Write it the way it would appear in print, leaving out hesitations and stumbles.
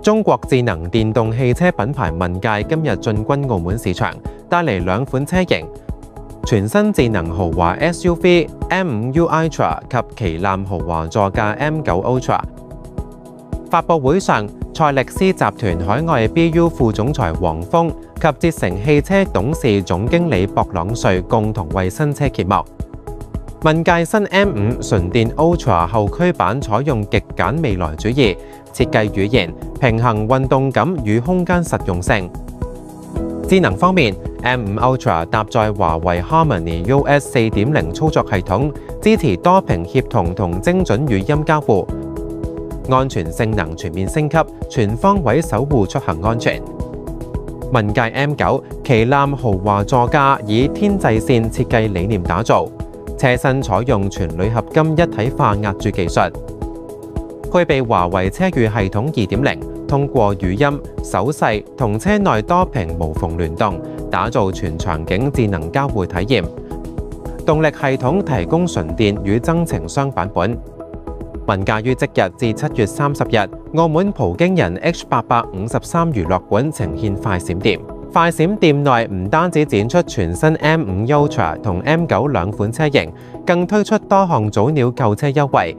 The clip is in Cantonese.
中國智能電動汽車品牌問界今日進軍澳門市場，帶嚟兩款車型。全新智能豪華 SUV M5U Ultra 及旗艦豪華座駕 M9 Ultra。發佈會上，賽力斯集團海外 BU 副總裁黃峰及捷成汽車董事總經理博朗瑞共同為新車揭幕。問界新 M5 純電 Ultra 後驅版採用極簡未來主義設計語言，平衡運動感與空間實用性。智能方面 ，M5 Ultra 搭載華為 Harmony OS 4.0 操作系統，支持多屏協同同精準語音交互。安全性能全面升級，全方位守護出行安全。問界 M9 旗艦豪華座駕以天際線設計理念打造，車身採用全鋁合金一體化壓鑄技術，配備華為車語系統 2.0， 通過語音、手勢同車內多屏無縫聯動，打造全場景智能交互體驗。動力系統提供純電與增程雙版本。問界於即日至7月30日，澳門葡京人 H853娛樂館呈現快閃店。快閃店內唔單止展出全新 M5 Ultra 同 M9 兩款車型，更推出多項早鳥購車優惠，